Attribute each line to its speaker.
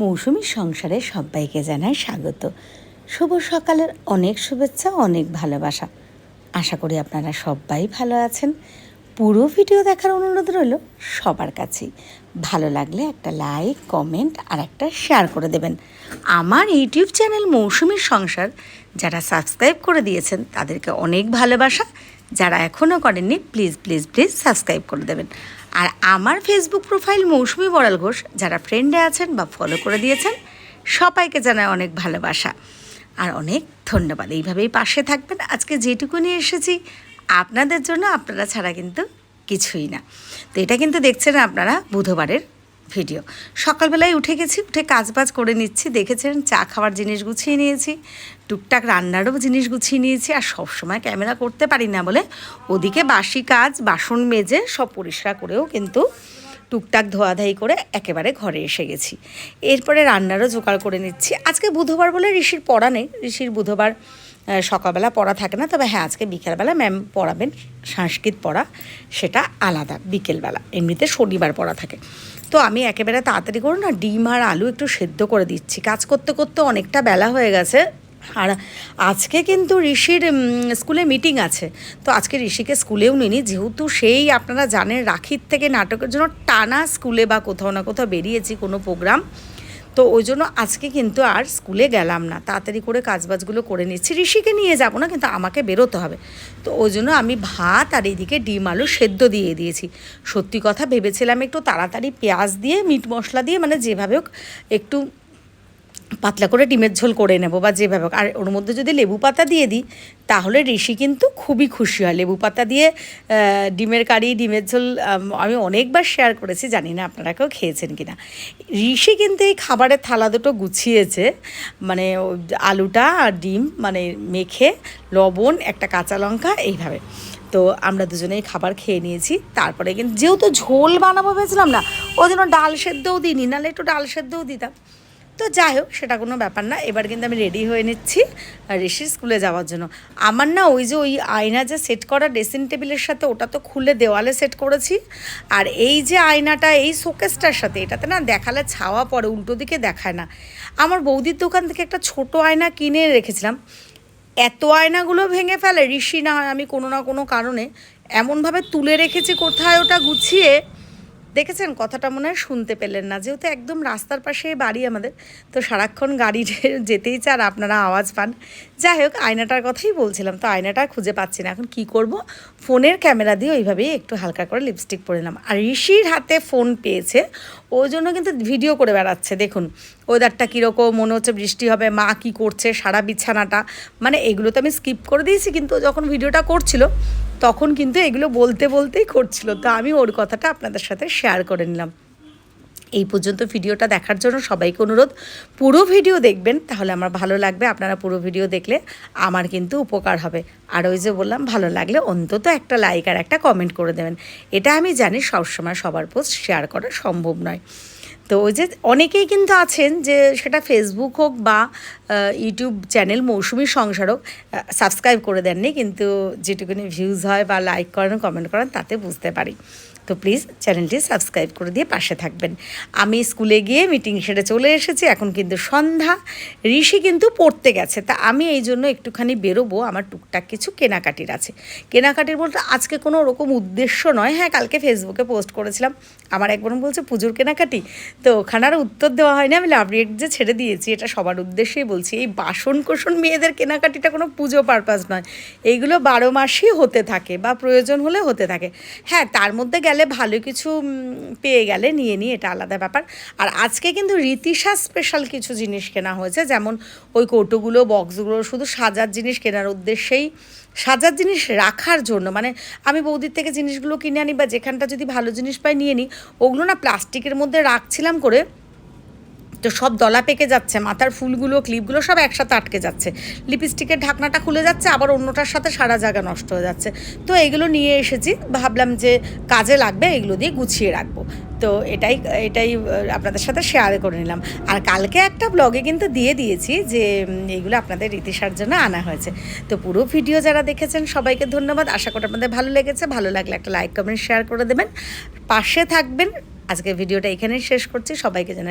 Speaker 1: মৌসুমীর সংসারে সবাইকে জানাই স্বাগত। শুভ সকালের অনেক শুভেচ্ছা, অনেক ভালোবাসা। আশা করি আপনারা সবাই ভালো আছেন। পুরো ভিডিও দেখার অনুরোধ রইল সবার কাছেই। ভালো লাগলে একটা লাইক, কমেন্ট আর একটা শেয়ার করে দেবেন। আমার ইউটিউব চ্যানেল মৌসুমীর সংসার যারা সাবস্ক্রাইব করে দিয়েছেন তাদেরকে অনেক ভালোবাসা। যারা এখনও করেননি প্লিজ প্লিজ প্লিজ সাবস্ক্রাইব করে দেবেন। আর আমার ফেসবুক প্রোফাইল মৌসুমী বড়াল ঘোষ যারা ফ্রেন্ডে আছেন বা ফলো করে দিয়েছেন সবাইকে জানায় অনেক ভালোবাসা আর অনেক ধন্যবাদ। এইভাবেই পাশে থাকবেন। আজকে যেটুকু নিয়ে এসেছি আপনাদের জন্য, আপনারা ছাড়া কিন্তু কিছুই না। তো এটা কিন্তু দেখছেন আপনারা বুধবারের ভিডিও। সকালবেলায় উঠে গেছি, উঠে কাজবাজ করে নিচ্ছি। দেখেছেন চা খাওয়ার জিনিস গুছিয়ে নিয়েছি, টুকটাক রান্নারও জিনিস গুছিয়ে নিয়েছি। আর সবসময় ক্যামেরা করতে পারি না বলে ওদিকে বাসি কাজ, বাসন মেজে সব পরিষ্কার করেও কিন্তু টুকটাক ধোয়াধাই করে একেবারে ঘরে এসে গেছি। এরপরে রান্নারও জোগাড় করে নিচ্ছি। আজকে বুধবার বলে ঋষির পড়া নেই। ঋষির বুধবার সকালবেলা পড়া থাকে না, তবে হ্যাঁ আজকে বিকেলবেলা ম্যাম পড়াবেন সংস্কৃত পড়া, সেটা আলাদা বিকেলবেলা। এমনিতে শনিবার পড়া থাকে। তো আমি একেবারে তাড়াতাড়ি করে না ডিম আর আলু একটু সেদ্ধ করে দিচ্ছি। কাজ করতে করতে অনেকটা বেলা হয়ে গেছে। আর আজকে কিন্তু ঋষির স্কুলে মিটিং আছে। তো আজকে ঋষিকে স্কুলেও নিইনি, যেহেতু সেই আপনারা জানেন রাখির থেকে নাটকের জন্য টানা স্কুলে বা কোথাও না কোথাও বেরিয়েছি কোনো প্রোগ্রাম। তো ওই জন্য আজকে কিন্তু আর স্কুলে গেলাম না, তাড়াতাড়ি করে কাজবাজগুলো করে নিচ্ছি। ঋষিকে নিয়ে যাব না, কিন্তু আমাকে বেরোতে হবে। তো ওই জন্য আমি ভাত আর এইদিকে ডিম আলু সেদ্ধ দিয়ে দিয়েছি। সত্যি কথা ভেবেছিলাম একটু তাড়াতাড়ি পেঁয়াজ দিয়ে মিট মশলা দিয়ে মানে যেভাবে হোক একটু পাতলা করে ডিমের ঝোল করে নেব বা যেভাবে, আর ওর মধ্যে যদি লেবু পাতা দিয়ে দিই তাহলে ঋষি কিন্তু খুবই খুশি হয়। লেবু পাতা দিয়ে ডিমের কারি, ডিমের ঝোল আমি অনেকবার শেয়ার করেছি, জানি না আপনারা কেউ খেয়েছেন কি না। ঋষি কিন্তু এই খাবারের থালা দুটো গুছিয়েছে, মানে আলুটা আর ডিম মানে মেখে লবণ, একটা কাঁচা লঙ্কা এইভাবে। তো আমরা দুজনেই খাবার খেয়ে নিয়েছি। তারপরে কিন্তু যেহেতু ঝোল বানাবো ভেবেছিলাম না, ওই জন্য ডাল সেদ্ধও দিইনি, নাহলে একটু ডাল সেদ্ধও দিতাম। তো যাই হোক, সেটা কোনো ব্যাপার না। এবার কিন্তু আমি রেডি হয়ে নিচ্ছি ঋষির স্কুলে যাওয়ার জন্য। আমার না ওই যে ওই আয়না যে সেট করা ড্রেসিং টেবিলের সাথে, ওটা তো খুলে দেওয়ালে সেট করেছি। আর এই যে আয়নাটা এই শোকেসটার সাথে, এটাতে না দেখালে ছাওয়া পড়ে, উল্টো দিকে দেখায় না। আমার বৌদির দোকান থেকে একটা ছোট আয়না কিনে রেখেছিলাম। এত আয়নাগুলো ভেঙে ফেলে ঋষি, না হয় আমি কোনো না কোনো কারণে এমনভাবে তুলে রেখেছি কোথায় ওটা গুছিয়ে। দেখেছেন, কথাটা মনে হয় শুনতে পেলেন না, যেহেতু একদম রাস্তার পাশে বাড়ি আমাদের, তো সারাক্ষণ গাড়ি যেতেই চান, আপনারা আওয়াজ পান। যাই হোক, আয়নাটার কথাই বলছিলাম। তো আয়নাটা খুঁজে পাচ্ছি না, এখন কি করব। ফোনের ক্যামেরা দিয়ে ওইভাবেই একটু হালকা করে লিপস্টিক পরে নিলাম। আর ঋষির হাতে ফোন পেয়েছে, ওই জন্য কিন্তু ভিডিও করে বেড়াচ্ছে। দেখুন ওয়েদারটা কীরকম, মনে হচ্ছে বৃষ্টি হবে, মা কি করছে, সারা বিছানাটা, মানে এগুলো তো আমি স্কিপ করে দিয়েছি, কিন্তু যখন ভিডিওটা করছিল তখন কিন্তু এগুলো বলতে বলতেই করছিল। তো আমি ওর কথাটা আপনাদের সাথে শেয়ার করে নিলাম। এই পর্যন্ত ভিডিওটা দেখার জন্য সবাইকে অনুরোধ, পুরো ভিডিও দেখবেন, তাহলে আমার ভালো লাগবে। আপনারা পুরো ভিডিও দেখলে আমার কিন্তু উপকার হবে। আর ওই যে বললাম, ভালো লাগলে অন্তত একটা লাইক আর একটা কমেন্ট করে দেবেন। এটা আমি জানি সবসময় সবার পোস্ট শেয়ার করা সম্ভব নয়। তো ওই যে অনেকেই কিন্তু আছেন যে সেটা ফেসবুক হোক বা ইউটিউব চ্যানেল মৌসুমীর সংসার হোক, সাবস্ক্রাইব করে দেননি, কিন্তু যেটুকুনি ভিউজ হয় বা লাইক করেন, কমেন্ট করেন, তাতে বুঝতে পারি। তো প্লিজ চ্যানেলটি সাবস্ক্রাইব করে দিয়ে পাশে থাকবেন। আমি স্কুলে গিয়ে মিটিং সেরে চলে এসেছি, এখন কিন্তু সন্ধ্যা। ঋষি কিন্তু পড়তে গেছে, তা আমি এই জন্য একটুখানি বেরোবো। আমার টুকটাক কিছু কেনাকাটির আছে। কেনাকাটির বলতে আজকে কোনো ওরকম উদ্দেশ্য নয়। হ্যাঁ, কালকে ফেসবুকে পোস্ট করেছিলাম, আমার এক বোন বলছে পুজোর কেনাকাটি, তো ওখানে আর উত্তর দেওয়া হয়নি। আমি লাভ রিয়েক্ট যে ছেড়ে দিয়েছি, এটা সবার উদ্দেশ্যেই বলছি। এই বাসন কোসন মেয়েদের কেনাকাটিটা কোনো পুজো পারপাস নয়, এইগুলো 12 মাসই হতে থাকে বা প্রয়োজন হলে হতে থাকে। হ্যাঁ, তার মধ্যে গেলে ভালো কিছু পেয়ে গেলে নিয়ে নিই, এটা আলাদা ব্যাপার। আর আজকে কিন্তু রীতিশা স্পেশাল কিছু জিনিস কেনা হয়েছে, যেমন ওই কৌটোগুলো, বক্সগুলো শুধু সাজার জিনিস কেনার উদ্দেশ্যেই, সাজার জিনিস রাখার জন্য। মানে আমি বৌদির থেকে জিনিসগুলো কিনে আনি বা যেখানটা যদি ভালো জিনিস পাই নিয়ে নিই। ওগুলো না প্লাস্টিকের মধ্যে রাখছিলাম করে, তো সব দলা পেকে যাচ্ছে, মাথার ফুলগুলো, ক্লিপগুলো সব একসাথে আটকে যাচ্ছে, লিপস্টিকের ঢাকনাটা খুলে যাচ্ছে, আবার অন্যটার সাথে সারা জায়গা নষ্ট হয়ে যাচ্ছে। তো এগুলো নিয়ে এসেছি, ভাবলাম যে কাজে লাগবে, এগুলো দিয়ে গুছিয়ে রাখবো। তো এটাই আপনাদের সাথে শেয়ার করে নিলাম। আর কালকে একটা ব্লগে কিন্তু দিয়ে দিয়েছি যে এইগুলো আপনাদের রীতিশার জন্য আনা হয়েছে। তো পুরো ভিডিও যারা দেখেছেন সবাইকে ধন্যবাদ। আশা করি আপনাদের ভালো লেগেছে। ভালো লাগলে একটা লাইক, কমেন্ট, শেয়ার করে দেবেন, পাশে থাকবেন। আজকে ভিডিওটা এখানেই শেষ করছি। সবাইকে জানাই